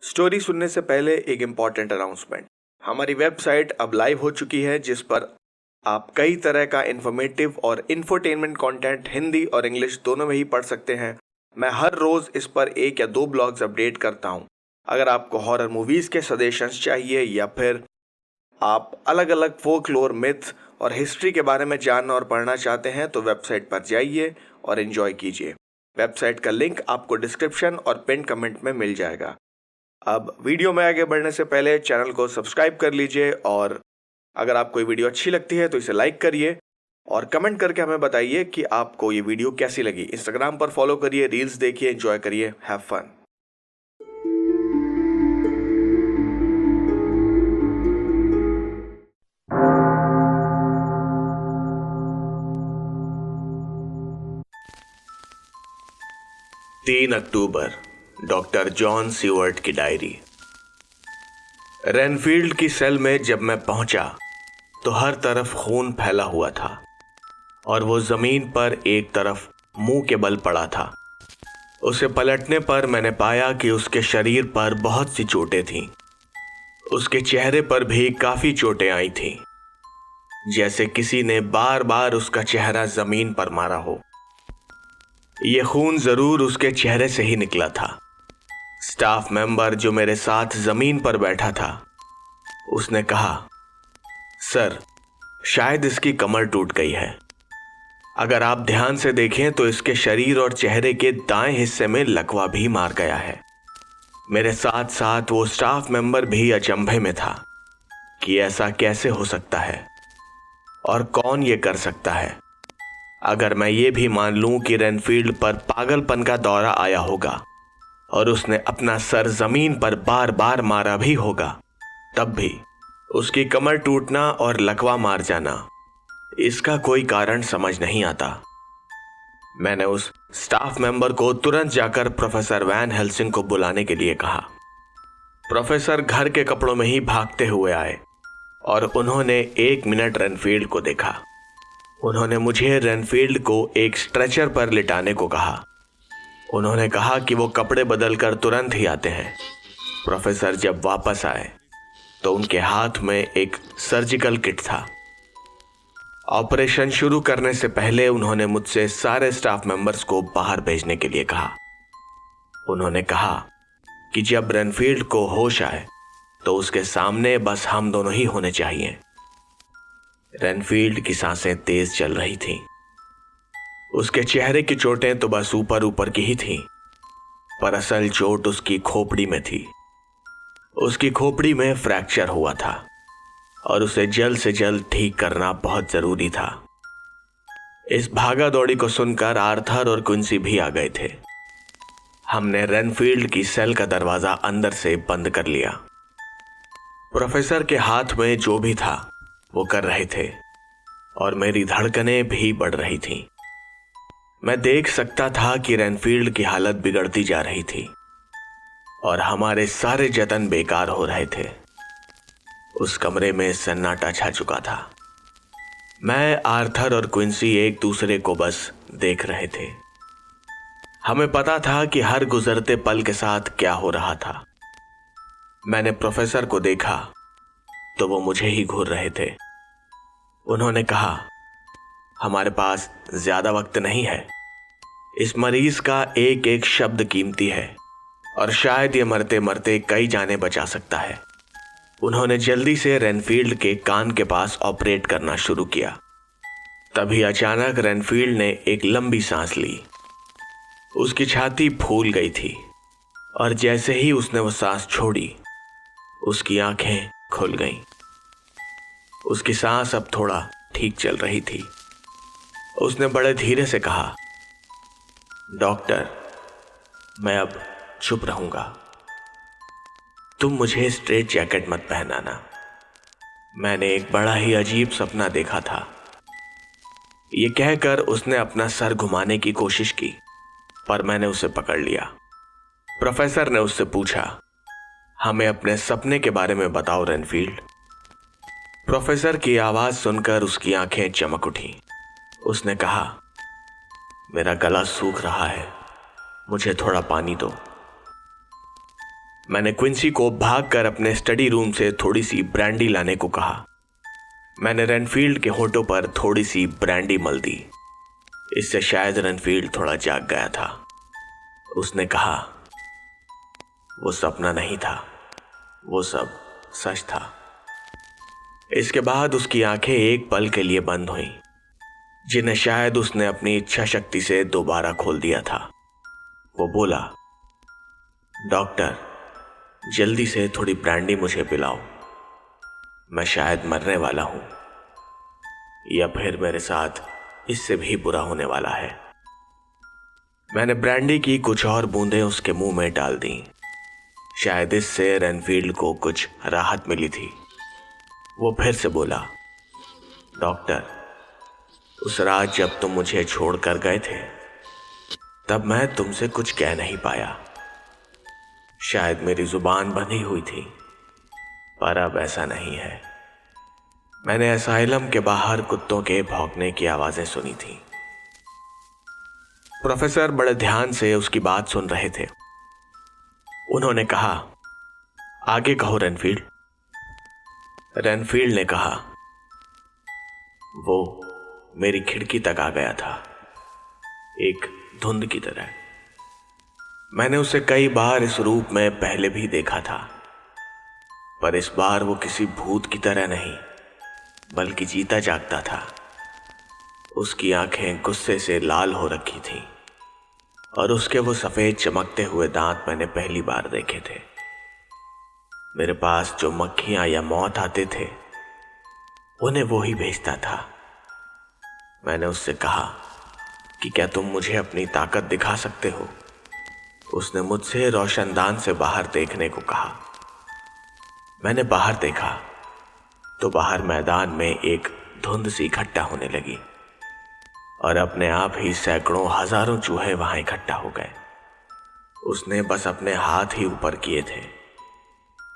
Story सुनने से पहले एक इम्पॉर्टेंट अनाउंसमेंट। हमारी वेबसाइट अब लाइव हो चुकी है, जिस पर आप कई तरह का इन्फॉर्मेटिव और इंफोटेनमेंट कंटेंट हिंदी और इंग्लिश दोनों में ही पढ़ सकते हैं। मैं हर रोज इस पर 1 या 2 ब्लॉग्स अपडेट करता हूं। अगर आपको हॉरर मूवीज के सजेशंस चाहिए या फिर आप अलग अलग फोकलोर, मिथ और हिस्ट्री के बारे में जानना और पढ़ना चाहते हैं तो वेबसाइट पर जाइए और एंजॉय कीजिए। वेबसाइट का लिंक आपको डिस्क्रिप्शन और पिन कमेंट में मिल जाएगा। अब वीडियो में आगे बढ़ने से पहले चैनल को सब्सक्राइब कर लीजिए और अगर आपको ये वीडियो अच्छी लगती है तो इसे लाइक करिए और कमेंट करके हमें बताइए कि आपको ये वीडियो कैसी लगी। इंस्टाग्राम पर फॉलो करिए, रील्स देखिए, एंजॉय करिए, हैव फन। तीन अक्टूबर, डॉक्टर जॉन सीवर्ट की डायरी। रेनफील्ड की सेल में जब मैं पहुंचा तो हर तरफ खून फैला हुआ था और वो जमीन पर एक तरफ मुंह के बल पड़ा था। उसे पलटने पर मैंने पाया कि उसके शरीर पर बहुत सी चोटें थीं। उसके चेहरे पर भी काफी चोटें आई थीं, जैसे किसी ने बार बार उसका चेहरा जमीन पर मारा हो। ये खून जरूर उसके चेहरे से ही निकला था। स्टाफ मेंबर जो मेरे साथ जमीन पर बैठा था, उसने कहा, सर, शायद इसकी कमर टूट गई है। अगर आप ध्यान से देखें तो इसके शरीर और चेहरे के दाएं हिस्से में लकवा भी मार गया है। मेरे साथ साथ वो स्टाफ मेंबर भी अचंभे में था कि ऐसा कैसे हो सकता है और कौन ये कर सकता है। अगर मैं ये भी मान लूं कि रेनफील्ड पर पागलपन का दौरा आया होगा और उसने अपना सर जमीन पर बार बार मारा भी होगा, तब भी उसकी कमर टूटना और लकवा मार जाना, इसका कोई कारण समझ नहीं आता। मैंने उस स्टाफ मेंबर को तुरंत जाकर प्रोफेसर वैन हेल्सिंग को बुलाने के लिए कहा। प्रोफेसर घर के कपड़ों में ही भागते हुए आए और उन्होंने 1 मिनट रेनफील्ड को देखा। उन्होंने मुझे रेनफील्ड को एक स्ट्रेचर पर लिटाने को कहा। उन्होंने कहा कि वो कपड़े बदलकर तुरंत ही आते हैं। प्रोफेसर जब वापस आए तो उनके हाथ में एक सर्जिकल किट था। ऑपरेशन शुरू करने से पहले उन्होंने मुझसे सारे स्टाफ मेंबर्स को बाहर भेजने के लिए कहा। उन्होंने कहा कि जब रेनफील्ड को होश आए तो उसके सामने बस हम दोनों ही होने चाहिए। रेनफील्ड की सांसें तेज चल रही थीं। उसके चेहरे की चोटें तो बस ऊपर ऊपर की ही थीं, पर असल चोट उसकी खोपड़ी में थी। उसकी खोपड़ी में फ्रैक्चर हुआ था और उसे जल्द से जल्द ठीक करना बहुत जरूरी था। इस भागा दौड़ी को सुनकर आर्थर और क्विंसी भी आ गए थे। हमने रेनफील्ड की सेल का दरवाजा अंदर से बंद कर लिया। प्रोफेसर के हाथ में जो भी था वो कर रहे थे और मेरी धड़कनें भी बढ़ रही थीं। मैं देख सकता था कि रेनफील्ड की हालत बिगड़ती जा रही थी और हमारे सारे जतन बेकार हो रहे थे। उस कमरे में सन्नाटा छा चुका था। मैं, आर्थर और क्विंसी एक दूसरे को बस देख रहे थे। हमें पता था कि हर गुजरते पल के साथ क्या हो रहा था। मैंने प्रोफेसर को देखा तो वो मुझे ही घूर रहे थे। उन्होंने कहा, हमारे पास ज्यादा वक्त नहीं है। इस मरीज का एक एक शब्द कीमती है और शायद ये मरते मरते कई जानें बचा सकता है। उन्होंने जल्दी से रेनफील्ड के कान के पास ऑपरेट करना शुरू किया। तभी अचानक रेनफील्ड ने एक लंबी सांस ली। उसकी छाती फूल गई थी और जैसे ही उसने वो सांस छोड़ी, उसकी आंखें खुल गईं। उसकी सांस अब थोड़ा ठीक चल रही थी। उसने बड़े धीरे से कहा, डॉक्टर, मैं अब चुप रहूंगा। तुम मुझे स्ट्रेट जैकेट मत पहनाना। मैंने एक बड़ा ही अजीब सपना देखा था। ये कहकर उसने अपना सर घुमाने की कोशिश की, पर मैंने उसे पकड़ लिया। प्रोफेसर ने उससे पूछा, हमें अपने सपने के बारे में बताओ रेनफील्ड। प्रोफेसर की आवाज सुनकर उसकी आंखें चमक उठी। उसने कहा, मेरा गला सूख रहा है, मुझे थोड़ा पानी दो। मैंने क्विंसी को भागकर अपने स्टडी रूम से थोड़ी सी ब्रांडी लाने को कहा। मैंने रेनफील्ड के होठों पर थोड़ी सी ब्रांडी मल दी। इससे शायद रेनफील्ड थोड़ा जाग गया था। उसने कहा, वो सपना नहीं था, वो सब सच था। इसके बाद उसकी आंखें एक पल के लिए बंद हुईं, जिन्हें शायद उसने अपनी इच्छा शक्ति से दोबारा खोल दिया था। वो बोला, डॉक्टर, जल्दी से थोड़ी ब्रांडी मुझे पिलाओ। मैं शायद मरने वाला हूं, या फिर मेरे साथ इससे भी बुरा होने वाला है। मैंने ब्रांडी की कुछ और बूंदें उसके मुंह में डाल दी। शायद इससे रेनफील्ड को कुछ राहत मिली थी। वो फिर से बोला, डॉक्टर, उस रात जब तुम मुझे छोड़कर गए थे, तब मैं तुमसे कुछ कह नहीं पाया। शायद मेरी जुबान बंधी हुई थी, पर अब ऐसा नहीं है। मैंने असाइलम के बाहर कुत्तों के भौंकने की आवाजें सुनी थी। प्रोफेसर बड़े ध्यान से उसकी बात सुन रहे थे। उन्होंने कहा, आगे कहो रेनफील्ड। रेनफील्ड ने कहा, वो मेरी खिड़की तक आ गया था, एक धुंध की तरह। मैंने उसे कई बार इस रूप में पहले भी देखा था, पर इस बार वो किसी भूत की तरह नहीं, बल्कि जीता जागता था। उसकी आंखें गुस्से से लाल हो रखी थीं, और उसके वो सफेद चमकते हुए दांत मैंने पहली बार देखे थे। मेरे पास जो मक्खियां या मौत आते थे, उन्हें वो ही भेजता था। मैंने उससे कहा कि क्या तुम मुझे अपनी ताकत दिखा सकते हो? उसने मुझसे रोशनदान से बाहर देखने को कहा। मैंने बाहर देखा तो बाहर मैदान में एक धुंध सी इकट्ठा होने लगी, और अपने आप ही सैकड़ों हजारों चूहे वहां इकट्ठा हो गए। उसने बस अपने हाथ ही ऊपर किए थे,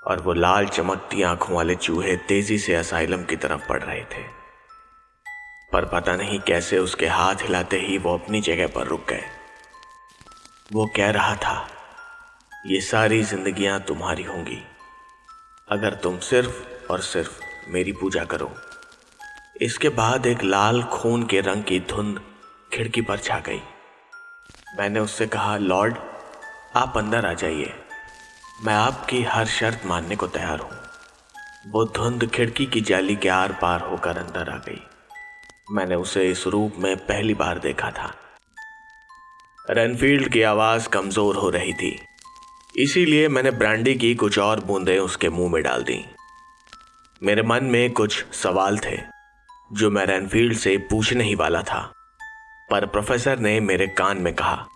और वो लाल चमकती आंखों वाले चूहे तेजी से असाइलम की तरफ बढ़ रहे थे। पर पता नहीं कैसे उसके हाथ हिलाते ही वो अपनी जगह पर रुक गए। वो कह रहा था, ये सारी जिंदगियां तुम्हारी होंगी अगर तुम सिर्फ और सिर्फ मेरी पूजा करो। इसके बाद एक लाल खून के रंग की धुंध खिड़की पर छा गई। मैंने उससे कहा, लॉर्ड, आप अंदर आ जाइए, मैं आपकी हर शर्त मानने को तैयार हूं। वो धुंध खिड़की की जाली के आर पार होकर अंदर आ गई। मैंने उसे इस रूप में पहली बार देखा था। रेनफील्ड की आवाज कमजोर हो रही थी, इसीलिए मैंने ब्रांडी की कुछ और बूंदें उसके मुंह में डाल दी। मेरे मन में कुछ सवाल थे जो मैं रेनफील्ड से पूछने ही वाला था, पर प्रोफेसर ने मेरे कान में कहा,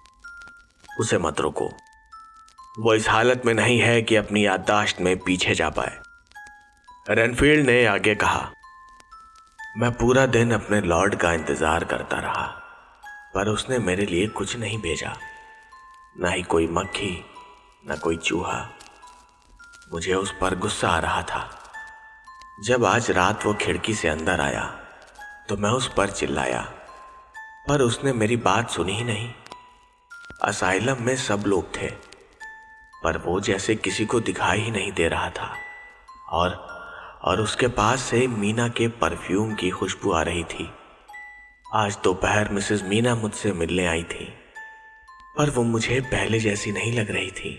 उसे मत रोको, वो इस हालत में नहीं है कि अपनी याददाश्त में पीछे जा पाए। रेनफील्ड ने आगे कहा, मैं पूरा दिन अपने लॉर्ड का इंतजार करता रहा, पर उसने मेरे लिए कुछ नहीं भेजा, ना ही कोई मक्खी, ना कोई चूहा। मुझे उस पर गुस्सा आ रहा था। जब आज रात वो खिड़की से अंदर आया तो मैं उस पर चिल्लाया, पर उसने मेरी बात सुनी ही नहीं। असाइलम में सब लोग थे, पर वो जैसे किसी को दिखाई ही नहीं दे रहा था, और उसके पास से मीना के परफ्यूम की खुशबू आ रही थी। आज दोपहर मिसेस मीना मुझसे मिलने आई थी, पर वो मुझे पहले जैसी नहीं लग रही थी।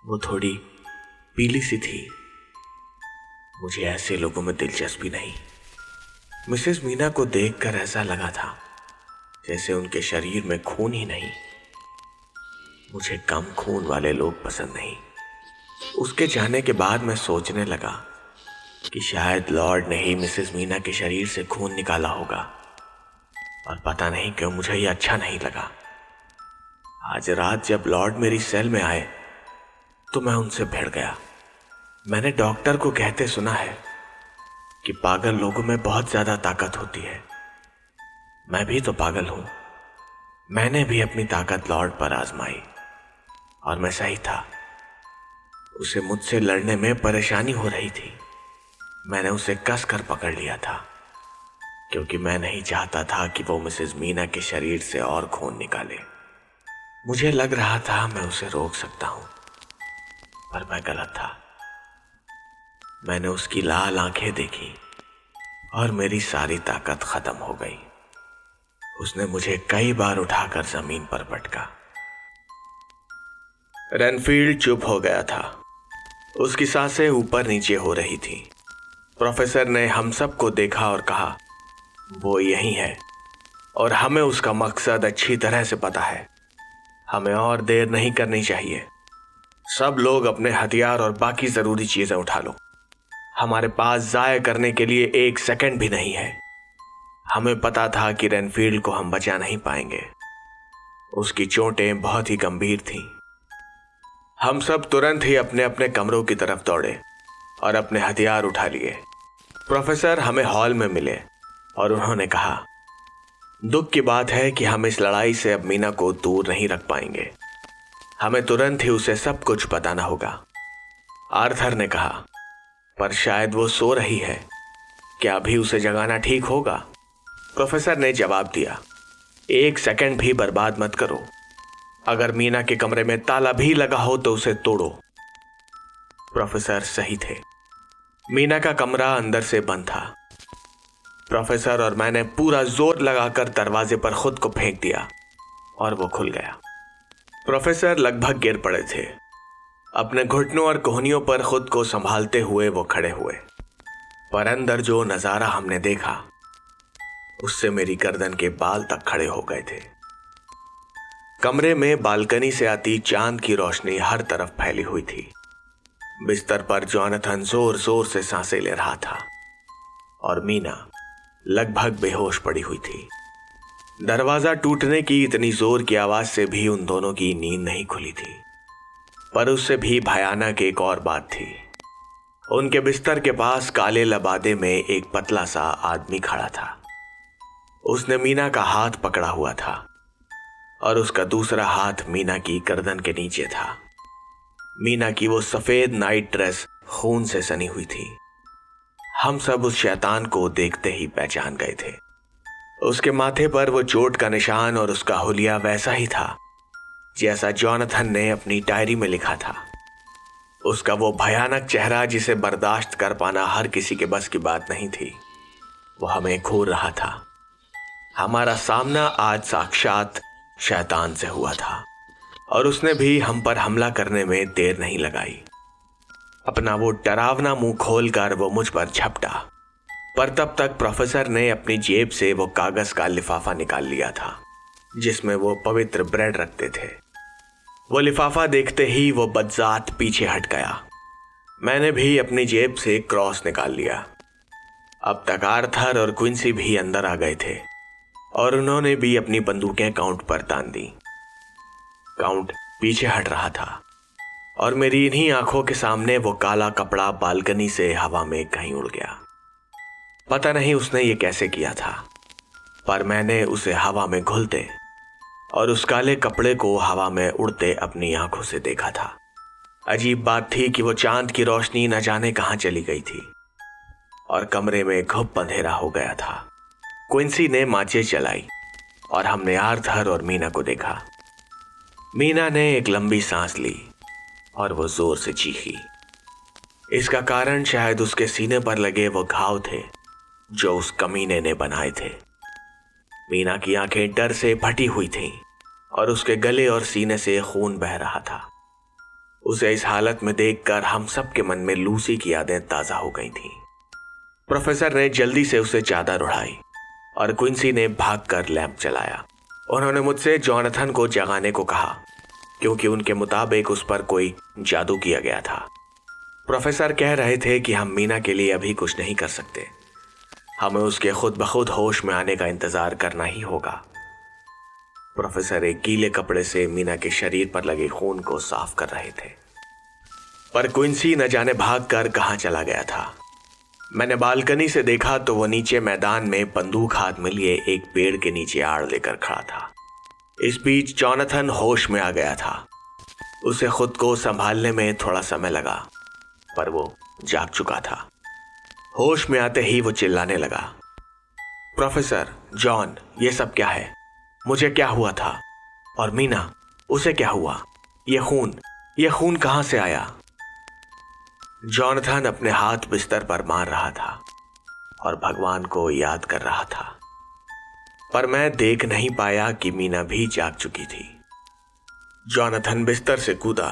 वो थोड़ी पीली सी थी। मुझे ऐसे लोगों में दिलचस्पी नहीं। मिसेस मीना को देखकर ऐसा लगा था जैसे उनके शरीर में खून ही नहीं। मुझे कम खून वाले लोग पसंद नहीं। उसके जाने के बाद मैं सोचने लगा कि शायद लॉर्ड ने ही मिसेस मीना के शरीर से खून निकाला होगा, और पता नहीं क्यों मुझे यह अच्छा नहीं लगा। आज रात जब लॉर्ड मेरी सेल में आए तो मैं उनसे भिड़ गया। मैंने डॉक्टर को कहते सुना है कि पागल लोगों में बहुत ज्यादा ताकत होती है। मैं भी तो पागल हूं। मैंने भी अपनी ताकत लॉर्ड पर आजमाई, और मैं सही था। उसे मुझसे लड़ने में परेशानी हो रही थी। मैंने उसे कस कर पकड़ लिया था, क्योंकि मैं नहीं चाहता था कि वो मिसेस मीना के शरीर से और खून निकाले। मुझे लग रहा था मैं उसे रोक सकता हूं, पर मैं गलत था। मैंने उसकी लाल आंखें देखी और मेरी सारी ताकत खत्म हो गई। उसने मुझे कई बार उठाकर जमीन पर पटका। रेनफील्ड चुप हो गया था। उसकी सांसें ऊपर नीचे हो रही थी। प्रोफेसर ने हम सबको देखा और कहा, वो यही है और हमें उसका मकसद अच्छी तरह से पता है। हमें और देर नहीं करनी चाहिए। सब लोग अपने हथियार और बाकी जरूरी चीजें उठा लो। हमारे पास जाया करने के लिए 1 सेकंड भी नहीं है। हमें पता था कि रेनफील्ड को हम बचा नहीं पाएंगे। उसकी चोटें बहुत ही गंभीर थीं। हम सब तुरंत ही अपने अपने कमरों की तरफ दौड़े और अपने हथियार उठा लिए। प्रोफेसर हमें हॉल में मिले और उन्होंने कहा, दुख की बात है कि हम इस लड़ाई से अब मीना को दूर नहीं रख पाएंगे। हमें तुरंत ही उसे सब कुछ बताना होगा। आर्थर ने कहा, पर शायद वो सो रही है। क्या अभी उसे जगाना ठीक होगा? प्रोफेसर ने जवाब दिया, 1 सेकंड भी बर्बाद मत करो। अगर मीना के कमरे में ताला भी लगा हो तो उसे तोड़ो। प्रोफेसर सही थे। मीना का कमरा अंदर से बंद था। प्रोफेसर और मैंने पूरा जोर लगाकर दरवाजे पर खुद को फेंक दिया और वो खुल गया। प्रोफेसर लगभग गिर पड़े थे। अपने घुटनों और कोहनियों पर खुद को संभालते हुए वो खड़े हुए, पर अंदर जो नजारा हमने देखा उससे मेरी गर्दन के बाल तक खड़े हो गए थे। कमरे में बालकनी से आती चांद की रोशनी हर तरफ फैली हुई थी। बिस्तर पर जॉनथन जोर जोर से सांसें ले रहा था और मीना लगभग बेहोश पड़ी हुई थी। दरवाजा टूटने की इतनी जोर की आवाज से भी उन दोनों की नींद नहीं खुली थी। पर उससे भी भयानक एक और बात थी। उनके बिस्तर के पास काले लबादे में एक पतला सा आदमी खड़ा था। उसने मीना का हाथ पकड़ा हुआ था और उसका दूसरा हाथ मीना की गर्दन के नीचे था। मीना की वो सफेद नाइट ड्रेस खून से सनी हुई थी। हम सब उस शैतान को देखते ही पहचान गए थे। उसके माथे पर वो चोट का निशान और उसका हुलिया वैसा ही था जैसा जॉनथन ने अपनी डायरी में लिखा था। उसका वो भयानक चेहरा जिसे बर्दाश्त कर पाना हर किसी के बस की बात नहीं थी, वो हमें घूर रहा था। हमारा सामना आज साक्षात शैतान से हुआ था और उसने भी हम पर हमला करने में देर नहीं लगाई। अपना वो डरावना मुंह खोलकर वो मुझ पर झपटा, पर तब तक प्रोफेसर ने अपनी जेब से वो कागज का लिफाफा निकाल लिया था जिसमें वो पवित्र ब्रेड रखते थे। वो लिफाफा देखते ही वो बदजात पीछे हट गया। मैंने भी अपनी जेब से क्रॉस निकाल लिया। अब तक आर्थर और क्विंसी भी अंदर आ गए थे और उन्होंने भी अपनी बंदूकें काउंट पर तान दी। काउंट पीछे हट रहा था और मेरी इन्हीं आंखों के सामने वो काला कपड़ा बालकनी से हवा में कहीं उड़ गया। पता नहीं उसने ये कैसे किया था, पर मैंने उसे हवा में घुलते और उस काले कपड़े को हवा में उड़ते अपनी आंखों से देखा था। अजीब बात थी कि वो चांद की रोशनी न जाने कहां चली गई थी और कमरे में घुप अंधेरा हो गया था। क्विंसी ने माचिस जलाई और हमने आर्थर और मीना को देखा। मीना ने एक लंबी सांस ली और वो जोर से चीखी। इसका कारण शायद उसके सीने पर लगे वो घाव थे जो उस कमीने ने बनाए थे। मीना की आंखें डर से फटी हुई थीं और उसके गले और सीने से खून बह रहा था। उसे इस हालत में देखकर हम सब के मन में लूसी की यादें ताजा हो गई थीं। प्रोफेसर ने जल्दी से उसे चादर उड़ाई और क्विंसी ने भागकर लैंप जलाया। उन्होंने मुझसे जॉनथन को जगाने को कहा क्योंकि उनके मुताबिक उस पर कोई जादू किया गया था। प्रोफेसर कह रहे थे कि हम मीना के लिए अभी कुछ नहीं कर सकते, हमें उसके खुद ब खुद होश में आने का इंतजार करना ही होगा। प्रोफेसर एक गीले कपड़े से मीना के शरीर पर लगे खून को साफ कर रहे थे, पर क्विंसी न जाने भागकर कहां चला गया था। मैंने बालकनी से देखा तो वो नीचे मैदान में बंदूक हाथ में लिए एक पेड़ के नीचे आड़ लेकर खड़ा था। इस बीच जॉनथन होश में आ गया था। उसे खुद को संभालने में थोड़ा समय लगा, पर वो जाग चुका था। होश में आते ही वो चिल्लाने लगा, प्रोफेसर, जॉन, ये सब क्या है? मुझे क्या हुआ था? और मीना, उसे क्या हुआ? ये खून कहां से आया? जॉनथन अपने हाथ बिस्तर पर मार रहा था और भगवान को याद कर रहा था, पर मैं देख नहीं पाया कि मीना भी जाग चुकी थी। जॉनथन बिस्तर से कूदा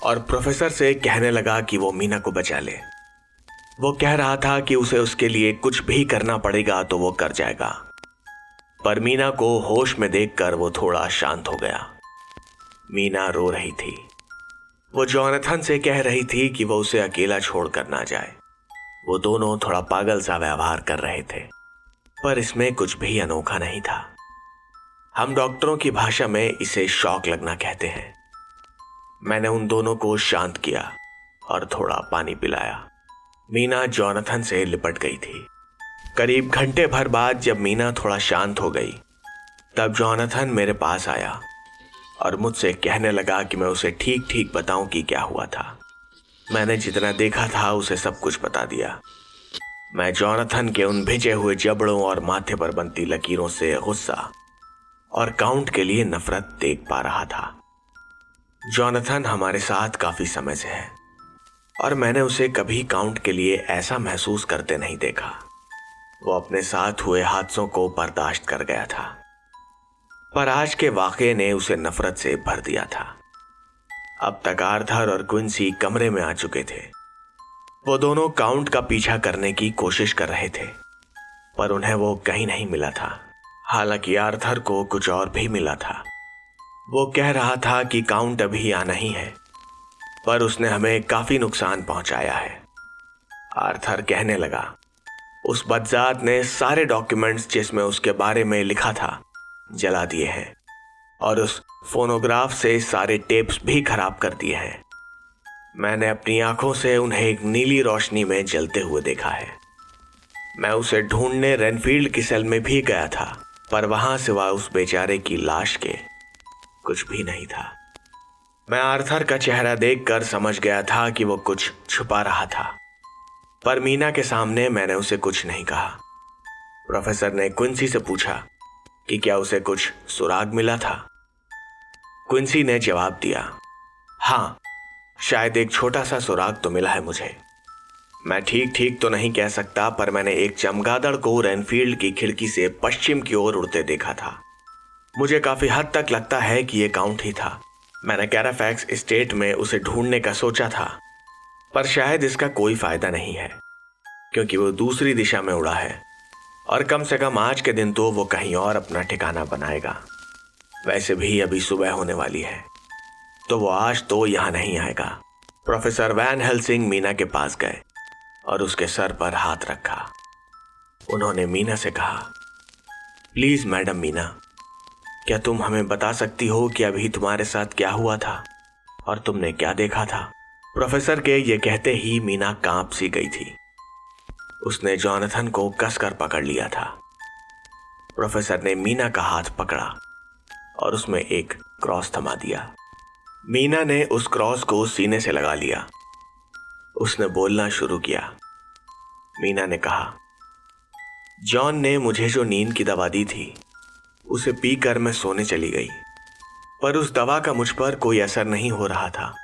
और प्रोफेसर से कहने लगा कि वो मीना को बचा ले। वो कह रहा था कि उसे उसके लिए कुछ भी करना पड़ेगा तो वो कर जाएगा। पर मीना को होश में देखकर वो थोड़ा शांत हो गया। मीना रो रही थी। वो जॉनथन से कह रही थी कि वो उसे अकेला छोड़कर ना जाए। वो दोनों थोड़ा पागल सा व्यवहार कर रहे थे, पर इसमें कुछ भी अनोखा नहीं था। हम डॉक्टरों की भाषा में इसे शॉक लगना कहते हैं। मैंने उन दोनों को शांत किया और थोड़ा पानी पिलाया। मीना जॉनथन से लिपट गई थी। करीब घंटे भर बाद जब मीना थोड़ा शांत हो गई, तब जॉनथन मेरे पास आया और मुझसे कहने लगा कि मैं उसे ठीक ठीक बताऊं कि क्या हुआ था। मैंने जितना देखा था उसे सब कुछ बता दिया। मैं जॉनथन के उन भिजे हुए जबड़ों और माथे पर बनती लकीरों से गुस्सा और काउंट के लिए नफरत देख पा रहा था। जॉनथन हमारे साथ काफी समय से है और मैंने उसे कभी काउंट के लिए ऐसा महसूस करते नहीं देखा। वो अपने साथ हुए हादसों को बर्दाश्त कर गया था, पर आज के वाकये ने उसे नफरत से भर दिया था। अब तक आर्थर और क्विंसी कमरे में आ चुके थे। वो दोनों काउंट का पीछा करने की कोशिश कर रहे थे, पर उन्हें वो कहीं नहीं मिला था। हालांकि आर्थर को कुछ और भी मिला था। वो कह रहा था कि काउंट अभी आना ही है, पर उसने हमें काफी नुकसान पहुंचाया है। आर्थर कहने लगा, उस बदजात ने सारे डॉक्यूमेंट्स जिसमें उसके बारे में लिखा था जला दिए हैं और उस फोनोग्राफ से सारे टेप्स भी खराब कर दिए हैं। मैंने अपनी आंखों से उन्हें एक नीली रोशनी में जलते हुए देखा है। मैं उसे ढूंढने रेनफील्ड की सेल में भी गया था, पर वहां सिवाय उस बेचारे की लाश के कुछ भी नहीं था। मैं आर्थर का चेहरा देखकर समझ गया था कि वो कुछ छुपा रहा था, पर मीना के सामने मैंने उसे कुछ नहीं कहा। प्रोफेसर ने क्विंसी से पूछा कि क्या उसे कुछ सुराग मिला था। क्विंसी ने जवाब दिया, हाँ, शायद एक छोटा सा सुराग तो मिला है मुझे। मैं ठीक ठीक तो नहीं कह सकता, पर मैंने एक चमगादड़ को रेनफील्ड की खिड़की से पश्चिम की ओर उड़ते देखा था। मुझे काफी हद तक लगता है कि यह काउंट ही था। मैंने कैराफैक्स एस्टेट में उसे ढूंढने का सोचा था, पर शायद इसका कोई फायदा नहीं है, क्योंकि वो दूसरी दिशा में उड़ा है और कम से कम आज के दिन तो वो कहीं और अपना ठिकाना बनाएगा। वैसे भी अभी सुबह होने वाली है, तो वो आज तो यहां नहीं आएगा। प्रोफेसर वैन हेल्सिंग मीना के पास गए और उसके सर पर हाथ रखा। उन्होंने मीना से कहा, प्लीज मैडम मीना, क्या तुम हमें बता सकती हो कि अभी तुम्हारे साथ क्या हुआ था और तुमने क्या देखा था? प्रोफेसर के ये कहते ही मीना कांप सी गई थी। उसने जॉनथन को कसकर पकड़ लिया था। प्रोफेसर ने मीना का हाथ पकड़ा और उसमें एक क्रॉस थमा दिया। मीना ने उस क्रॉस को सीने से लगा लिया। उसने बोलना शुरू किया। मीना ने कहा, जॉन ने मुझे जो नींद की दवा दी थी उसे पीकर मैं सोने चली गई, पर उस दवा का मुझ पर कोई असर नहीं हो रहा था,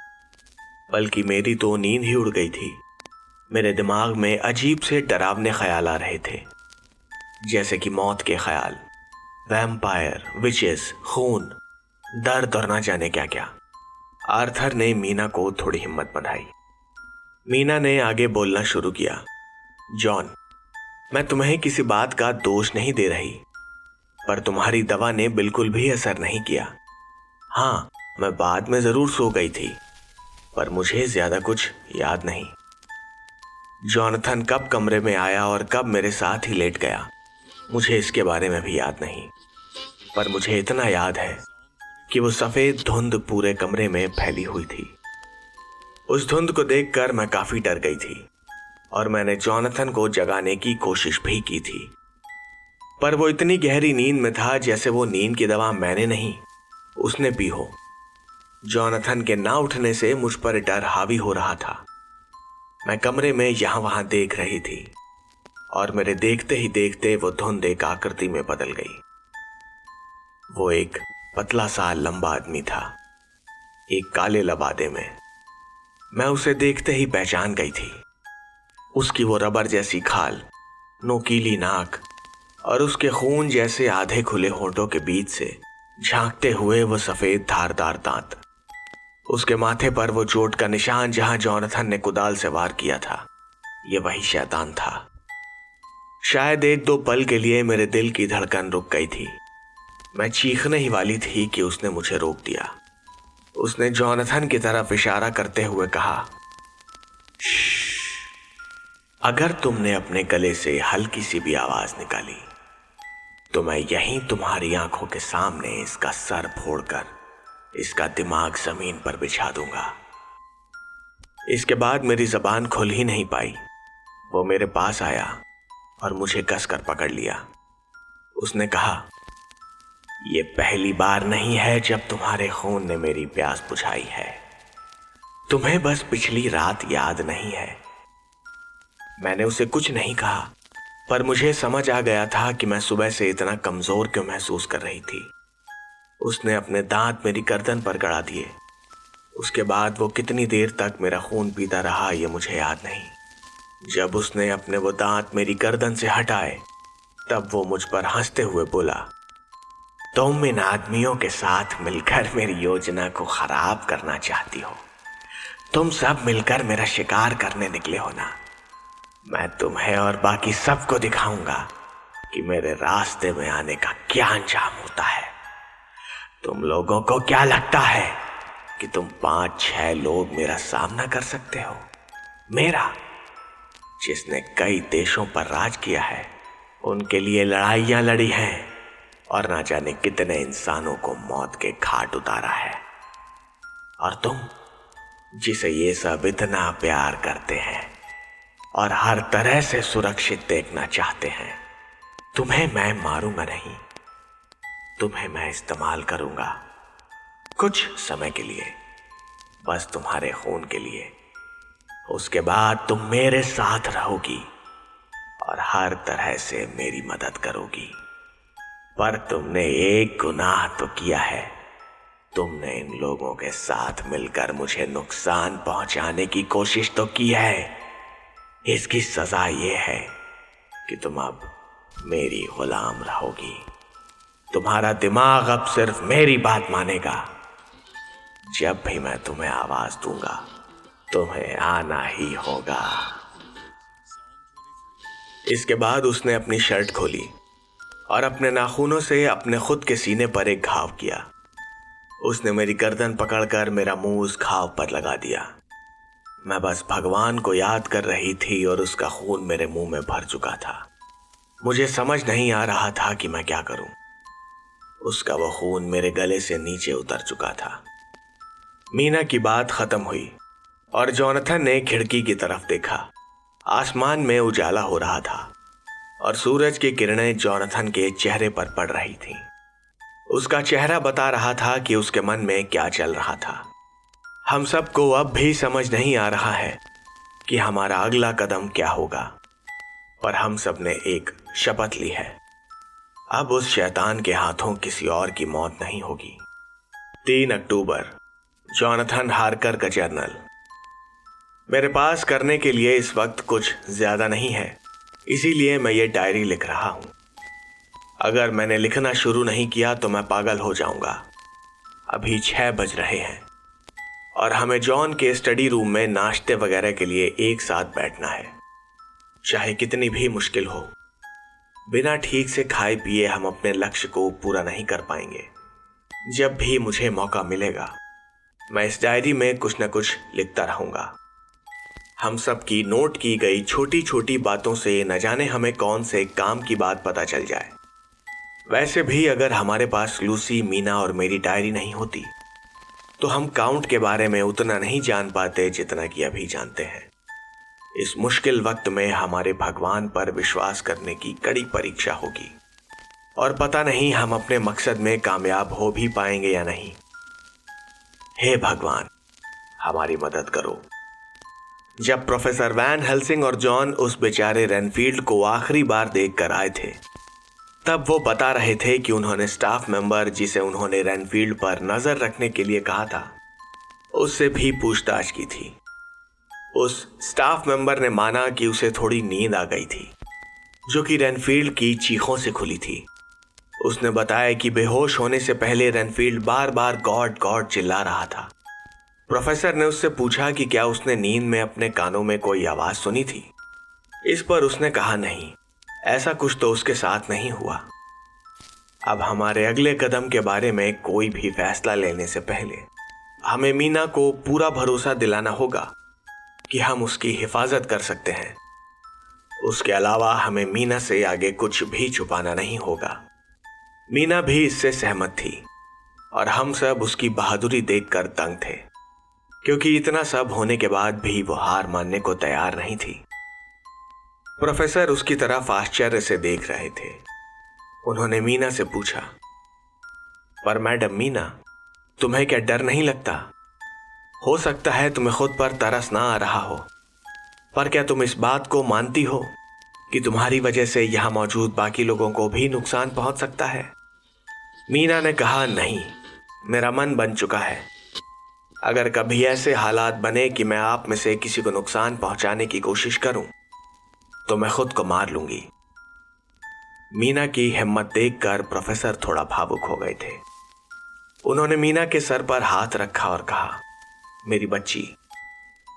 बल्कि मेरी तो नींद ही उड़ गई थी। मेरे दिमाग में अजीब से डरावने ख्याल आ रहे थे, जैसे कि मौत के ख्याल, वैम्पायर, विचेस, खून, दर्द और ना जाने क्या क्या। आर्थर ने मीना को थोड़ी हिम्मत बंधाई। मीना ने आगे बोलना शुरू किया, जॉन, मैं तुम्हें किसी बात का दोष नहीं दे रही, पर तुम्हारी दवा ने बिल्कुल भी असर नहीं किया। हाँ, मैं बाद में जरूर सो गई थी, पर मुझे ज्यादा कुछ याद नहीं। जॉनथन कब कमरे में आया और कब मेरे साथ ही लेट गया, मुझे इसके बारे में भी याद नहीं, पर मुझे इतना याद है कि वो सफेद धुंध पूरे कमरे में फैली हुई थी। उस धुंध को देखकर मैं काफी डर गई थी और मैंने जॉनथन को जगाने की कोशिश भी की थी, पर वो इतनी गहरी नींद में था जैसे वो नींद की दवा मैंने नहीं, उसने पी हो। जॉनथन के ना उठने से मुझ पर डर हावी हो रहा था। मैं कमरे में यहां वहां देख रही थी और मेरे देखते ही देखते वो धुंध एक आकृति में बदल गई। वो एक पतला सा लंबा आदमी था, एक काले लबादे में। मैं उसे देखते ही पहचान गई थी। उसकी वो रबर जैसी खाल, नोकीली नाक और उसके खून जैसे आधे खुले होठों के बीच से झांकते हुए वो सफेद धारदार दांत। उसके माथे पर वो चोट का निशान जहां जॉनथन ने कुदाल से वार किया था, ये वही शैतान था। शायद एक दो पल के लिए मेरे दिल की धड़कन रुक गई थी। मैं चीखने ही वाली थी कि उसने मुझे रोक दिया। उसने जॉनथन की तरफ इशारा करते हुए कहा, अगर तुमने अपने गले से हल्की सी भी आवाज निकाली तो मैं यहीं तुम्हारी आंखों के सामने इसका सर फोड़कर इसका दिमाग जमीन पर बिछा दूंगा। इसके बाद मेरी जबान खुल ही नहीं पाई। वो मेरे पास आया और मुझे कसकर पकड़ लिया। उसने कहा, यह पहली बार नहीं है जब तुम्हारे खून ने मेरी प्यास बुझाई है। तुम्हें बस पिछली रात याद नहीं है। मैंने उसे कुछ नहीं कहा, पर मुझे समझ आ गया था कि मैं सुबह से इतना कमजोर क्यों महसूस कर रही थी। उसने अपने दांत मेरी गर्दन पर गड़ा दिए। उसके बाद वो कितनी देर तक मेरा खून पीता रहा ये मुझे याद नहीं। जब उसने अपने वो दांत मेरी गर्दन से हटाए तब वो मुझ पर हंसते हुए बोला, तुम इन आदमियों के साथ मिलकर मेरी योजना को खराब करना चाहती हो। तुम सब मिलकर मेरा शिकार करने निकले हो ना। मैं तुम्हें और बाकी सबको दिखाऊंगा कि मेरे रास्ते में आने का क्या अंजाम होता है। तुम लोगों को क्या लगता है कि तुम 5-6 लोग मेरा सामना कर सकते हो? मेरा, जिसने कई देशों पर राज किया है, उनके लिए लड़ाइयां लड़ी हैं और ना जाने कितने इंसानों को मौत के घाट उतारा है। और तुम, जिसे ये सब इतना प्यार करते हैं और हर तरह से सुरक्षित देखना चाहते हैं, तुम्हें मैं मारूंगा नहीं। तुम्हें मैं इस्तेमाल करूंगा कुछ समय के लिए, बस तुम्हारे खून के लिए। उसके बाद तुम मेरे साथ रहोगी और हर तरह से मेरी मदद करोगी। पर तुमने एक गुनाह तो किया है। तुमने इन लोगों के साथ मिलकर मुझे नुकसान पहुंचाने की कोशिश तो की है। इसकी सजा ये है कि तुम अब मेरी गुलाम रहोगी। तुम्हारा दिमाग अब सिर्फ मेरी बात मानेगा। जब भी मैं तुम्हें आवाज दूंगा, तुम्हें आना ही होगा। इसके बाद उसने अपनी शर्ट खोली और अपने नाखूनों से अपने खुद के सीने पर एक घाव किया। उसने मेरी गर्दन पकड़कर मेरा मुंह उस घाव पर लगा दिया। मैं बस भगवान को याद कर रही थी और उसका खून मेरे मुंह में भर चुका था। मुझे समझ नहीं आ रहा था कि मैं क्या करूं। उसका वो खून मेरे गले से नीचे उतर चुका था। मीना की बात खत्म हुई और जॉनथन ने खिड़की की तरफ देखा। आसमान में उजाला हो रहा था और सूरज की किरणें जॉनथन के चेहरे पर पड़ रही थीं। उसका चेहरा बता रहा था कि उसके मन में क्या चल रहा था। हम सबको अब भी समझ नहीं आ रहा है कि हमारा अगला कदम क्या होगा, पर हम सब ने एक शपथ ली है। अब उस शैतान के हाथों किसी और की मौत नहीं होगी। 3 अक्टूबर, जॉनथन हार्कर का जर्नल। मेरे पास करने के लिए इस वक्त कुछ ज्यादा नहीं है, इसीलिए मैं ये डायरी लिख रहा हूं। अगर मैंने लिखना शुरू नहीं किया तो मैं पागल हो जाऊंगा। अभी 6 बज रहे हैं और हमें जॉन के स्टडी रूम में नाश्ते वगैरह के लिए एक साथ बैठना है। चाहे कितनी भी मुश्किल हो, बिना ठीक से खाए पिए हम अपने लक्ष्य को पूरा नहीं कर पाएंगे। जब भी मुझे मौका मिलेगा, मैं इस डायरी में कुछ न कुछ लिखता रहूंगा। हम सब की नोट की गई छोटी छोटी बातों से न जाने हमें कौन से काम की बात पता चल जाए। वैसे भी अगर हमारे पास लूसी, मीना और मेरी डायरी नहीं होती तो हम काउंट के बारे में उतना नहीं जान पाते जितना कि अभी जानते हैं। इस मुश्किल वक्त में हमारे भगवान पर विश्वास करने की कड़ी परीक्षा होगी और पता नहीं हम अपने मकसद में कामयाब हो भी पाएंगे या नहीं। हे भगवान, हमारी मदद करो। जब प्रोफेसर वैन हेल्सिंग और जॉन उस बेचारे रेनफील्ड को आखिरी बार देखकर आए थे, तब वो बता रहे थे कि उन्होंने स्टाफ मेंबर जिसे उन्होंने रेनफील्ड पर नजर रखने के लिए कहा था, उससे भी पूछताछ की थी उस स्टाफ मेंबर ने माना कि उसे थोड़ी नींद आ गई थी, जो कि रेनफील्ड की चीखों से खुली थी। उसने बताया कि बेहोश होने से पहले रेनफील्ड बार बार गॉड गॉड चिल्ला रहा था। प्रोफेसर ने उससे पूछा कि क्या उसने नींद में अपने कानों में कोई आवाज सुनी थी। इस पर उसने कहा नहीं, ऐसा कुछ तो उसके साथ नहीं हुआ। अब हमारे अगले कदम के बारे में कोई भी फैसला लेने से पहले हमें मीना को पूरा भरोसा दिलाना होगा कि हम उसकी हिफाजत कर सकते हैं। उसके अलावा हमें मीना से आगे कुछ भी छुपाना नहीं होगा। मीना भी इससे सहमत थी और हम सब उसकी बहादुरी देखकर दंग थे, क्योंकि इतना सब होने के बाद भी वो हार मानने को तैयार नहीं थी। प्रोफेसर उसकी तरफ आश्चर्य से देख रहे थे। उन्होंने मीना से पूछा, पर मैडम मीना, तुम्हें क्या डर नहीं लगता? हो सकता है तुम्हें खुद पर तरस ना आ रहा हो, पर क्या तुम इस बात को मानती हो कि तुम्हारी वजह से यहां मौजूद बाकी लोगों को भी नुकसान पहुंच सकता है? मीना ने कहा, नहीं, मेरा मन बन चुका है। अगर कभी ऐसे हालात बने कि मैं आप में से किसी को नुकसान पहुंचाने की कोशिश करूं, तो मैं खुद को मार लूंगी। मीना की हिम्मत देखकर प्रोफेसर थोड़ा भावुक हो गए थे। उन्होंने मीना के सर पर हाथ रखा और कहा, मेरी बच्ची,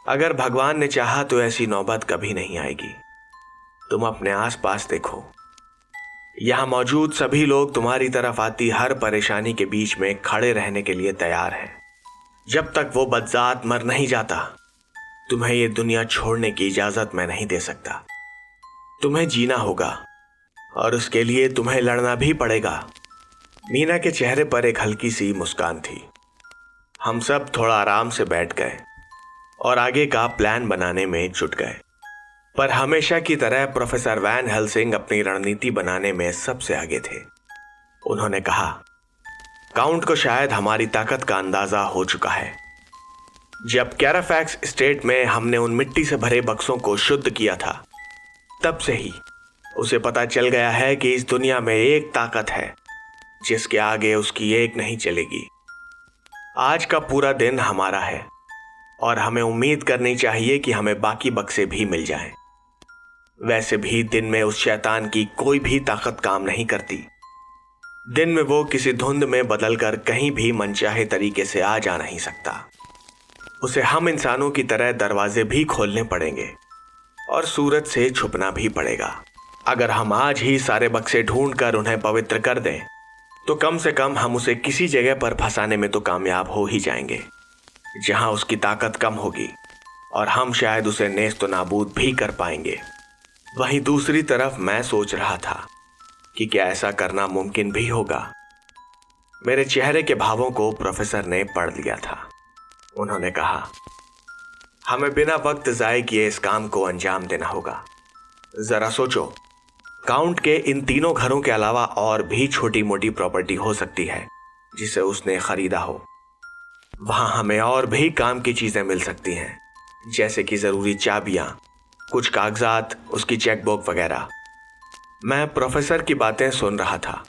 अगर भगवान ने चाहा तो ऐसी नौबत कभी नहीं आएगी। तुम अपने आसपास देखो, यहां मौजूद सभी लोग तुम्हारी तरफ आती हर परेशानी के बीच में खड़े रहने के लिए तैयार हैं। जब तक वो बदजात मर नहीं जाता, तुम्हें ये दुनिया छोड़ने की इजाजत मैं नहीं दे सकता। तुम्हें जीना होगा और उसके लिए तुम्हें लड़ना भी पड़ेगा। मीना के चेहरे पर एक हल्की सी मुस्कान थी। हम सब थोड़ा आराम से बैठ गए और आगे का प्लान बनाने में जुट गए। पर हमेशा की तरह प्रोफेसर वैन हेल्सिंग अपनी रणनीति बनाने में सबसे आगे थे। उन्होंने कहा, काउंट को शायद हमारी ताकत का अंदाजा हो चुका है। जब कैराफैक्स स्टेट में हमने उन मिट्टी से भरे बक्सों को शुद्ध किया था, तब से ही उसे पता चल गया है कि इस दुनिया में एक ताकत है जिसके आगे उसकी एक नहीं चलेगी। आज का पूरा दिन हमारा है और हमें उम्मीद करनी चाहिए कि हमें बाकी बक्से भी मिल जाएं। वैसे भी दिन में उस शैतान की कोई भी ताकत काम नहीं करती। दिन में वो किसी धुंध में बदलकर कहीं भी मनचाहे तरीके से आ जा नहीं सकता। उसे हम इंसानों की तरह दरवाजे भी खोलने पड़ेंगे और सूरज से छुपना भी पड़ेगा। अगर हम आज ही सारे बक्से ढूंढकर उन्हें पवित्र कर दें, तो कम से कम हम उसे किसी जगह पर फंसाने में तो कामयाब हो ही जाएंगे जहां उसकी ताकत कम होगी, और हम शायद उसे नेस्त नाबूद भी कर पाएंगे। वहीं दूसरी तरफ मैं सोच रहा था कि क्या ऐसा करना मुमकिन भी होगा। मेरे चेहरे के भावों को प्रोफेसर ने पढ़ लिया था। उन्होंने कहा, हमें बिना वक्त जाए किए इस काम को अंजाम देना होगा। जरा सोचो, काउंट के इन तीनों घरों के अलावा और भी छोटी मोटी प्रॉपर्टी हो सकती है जिसे उसने खरीदा हो। वहां हमें और भी काम की चीजें मिल सकती हैं, जैसे कि जरूरी चाबियां, कुछ कागजात, उसकी चेकबुक वगैरह। मैं प्रोफेसर की बातें सुन रहा था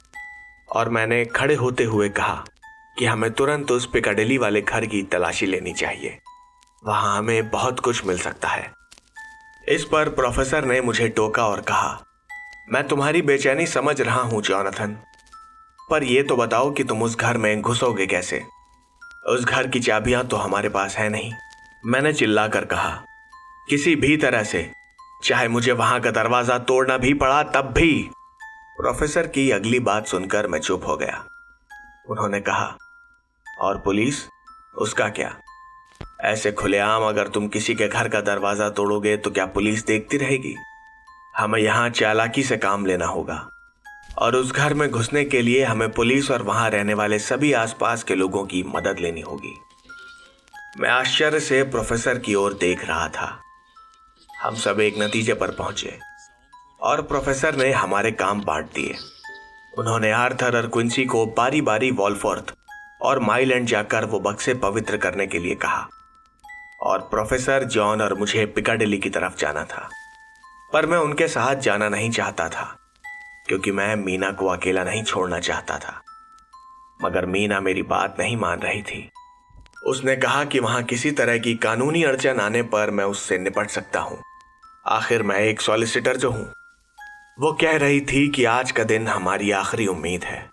और मैंने खड़े होते हुए कहा कि हमें तुरंत उस पिकाडेली वाले घर की तलाशी लेनी चाहिए। वहां हमें बहुत कुछ मिल सकता है। इस पर प्रोफेसर ने मुझे टोका और कहा, मैं तुम्हारी बेचैनी समझ रहा हूं जॉनथन, पर यह तो बताओ कि तुम उस घर में घुसोगे कैसे? उस घर की चाबियां तो हमारे पास है नहीं। मैंने चिल्लाकर कहा, किसी भी तरह से, चाहे मुझे वहां का दरवाजा तोड़ना भी पड़ा तब भी। प्रोफेसर की अगली बात सुनकर मैं चुप हो गया। उन्होंने कहा, और पुलिस, उसका क्या? ऐसे खुलेआम अगर तुम किसी के घर का दरवाजा तोड़ोगे तो क्या पुलिस देखती रहेगी? हमें यहां चालाकी से काम लेना होगा और उस घर में घुसने के लिए हमें पुलिस और वहां रहने वाले सभी आसपास के लोगों की मदद लेनी होगी। मैं आश्चर्य से प्रोफेसर की ओर देख रहा था। हम सब एक नतीजे पर पहुंचे और प्रोफेसर ने हमारे काम बांट दिए। उन्होंने आर्थर और क्विंसी को बारी बारी वॉलफोर्थ और माइलैंड जाकर वो बक्से पवित्र करने के लिए कहा, और प्रोफेसर, जॉन और मुझे पिकाडेली की तरफ जाना था। पर मैं उनके साथ जाना नहीं चाहता था क्योंकि मैं मीना को अकेला नहीं छोड़ना चाहता था। मगर मीना मेरी बात नहीं मान रही थी। उसने कहा कि वहां किसी तरह की कानूनी अड़चन आने पर मैं उससे निपट सकता हूं। आखिर मैं एक सॉलिसिटर जो हूं। वो कह रही थी कि आज का दिन हमारी आखिरी उम्मीद है,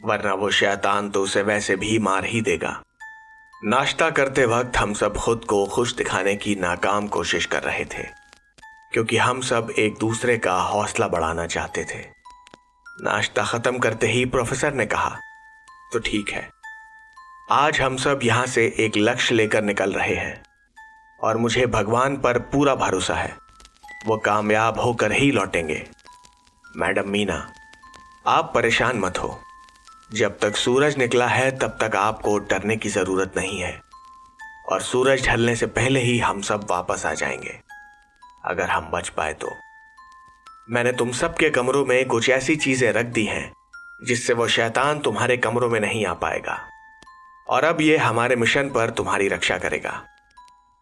वरना वो शैतान तो उसे वैसे भी मार ही देगा। नाश्ता करते वक्त हम सब खुद को खुश दिखाने की नाकाम कोशिश कर रहे थे, क्योंकि हम सब एक दूसरे का हौसला बढ़ाना चाहते थे। नाश्ता खत्म करते ही प्रोफेसर ने कहा, तो ठीक है, आज हम सब यहां से एक लक्ष्य लेकर निकल रहे हैं और मुझे भगवान पर पूरा भरोसा है, वो कामयाब होकर ही लौटेंगे। मैडम मीना, आप परेशान मत हो। जब तक सूरज निकला है तब तक आपको डरने की जरूरत नहीं है, और सूरज ढलने से पहले ही हम सब वापस आ जाएंगे, अगर हम बच पाए तो। मैंने तुम सब के कमरों में कुछ ऐसी चीजें रख दी हैं जिससे वो शैतान तुम्हारे कमरों में नहीं आ पाएगा, और अब ये हमारे मिशन पर तुम्हारी रक्षा करेगा।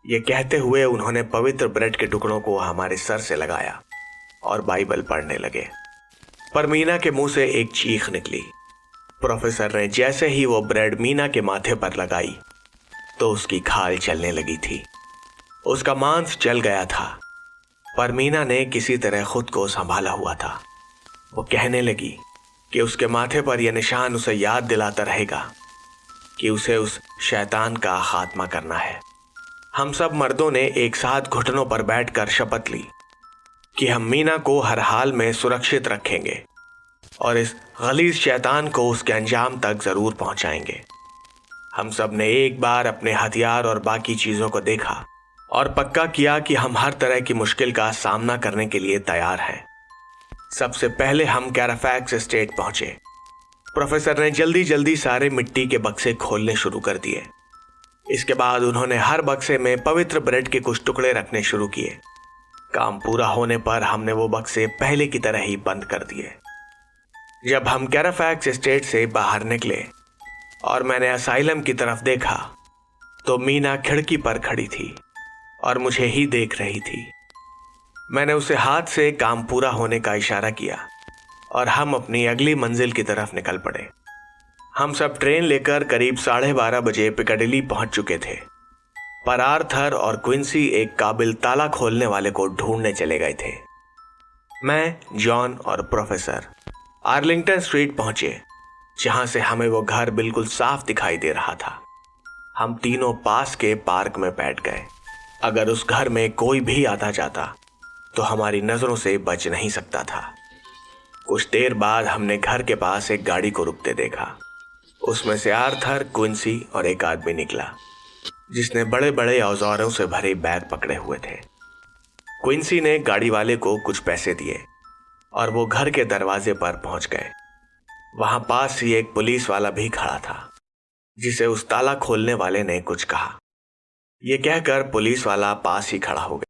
ये कहते हुए उन्होंने पवित्र ब्रेड के टुकड़ों को हमारे सर से लगाया और बाइबल पढ़ने लगे। पर मीना के मुंह से एक चीख निकली। प्रोफेसर ने जैसे ही वो ब्रेड मीना के माथे पर लगाई तो उसकी खाल चलने लगी थी, उसका मांस जल गया था। पर मीना ने किसी तरह खुद को संभाला हुआ था। वो कहने लगी कि उसके माथे पर यह निशान उसे याद दिलाता रहेगा कि उसे उस शैतान का खात्मा करना है। हम सब मर्दों ने एक साथ घुटनों पर बैठकर शपथ ली कि हम मीना को हर हाल में सुरक्षित रखेंगे और इस गलीज शैतान को उसके अंजाम तक जरूर पहुंचाएंगे। हम सब ने एक बार अपने हथियार और बाकी चीजों को देखा और पक्का किया कि हम हर तरह की मुश्किल का सामना करने के लिए तैयार हैं। सबसे पहले हम कैराफैक्स एस्टेट पहुंचे। प्रोफेसर ने जल्दी जल्दी सारे मिट्टी के बक्से खोलने शुरू कर दिए। इसके बाद उन्होंने हर बक्से में पवित्र ब्रेड के कुछ टुकड़े रखने शुरू किए। काम पूरा होने पर हमने वो बक्से पहले की तरह ही बंद कर दिए। जब हम कैराफैक्स एस्टेट से बाहर निकले और मैंने असाइलम की तरफ देखा तो मीना खिड़की पर खड़ी थी और मुझे ही देख रही थी। मैंने उसे हाथ से काम पूरा होने का इशारा किया और हम अपनी अगली मंजिल की तरफ निकल पड़े। हम सब ट्रेन लेकर करीब 12:30 बजे पिकाडिली पहुंच चुके थे, पर आर्थर और क्विंसी एक काबिल ताला खोलने वाले को ढूंढने चले गए थे। मैं, जॉन और प्रोफेसर आर्लिंगटन स्ट्रीट पहुंचे, जहां से हमें वो घर बिल्कुल साफ दिखाई दे रहा था। हम तीनों पास के पार्क में बैठ गए। अगर उस घर में कोई भी आता जाता तो हमारी नजरों से बच नहीं सकता था। कुछ देर बाद हमने घर के पास एक गाड़ी को रुकते देखा। उसमें से आर्थर, क्विंसी और एक आदमी निकला जिसने बड़े बड़े औजारों से भरे बैग पकड़े हुए थे। क्विंसी ने गाड़ी वाले को कुछ पैसे दिए और वो घर के दरवाजे पर पहुंच गए। वहां पास ही एक पुलिस वाला भी खड़ा था, जिसे उस ताला खोलने वाले ने कुछ कहा। यह कहकर पुलिस वाला पास ही खड़ा हो गया।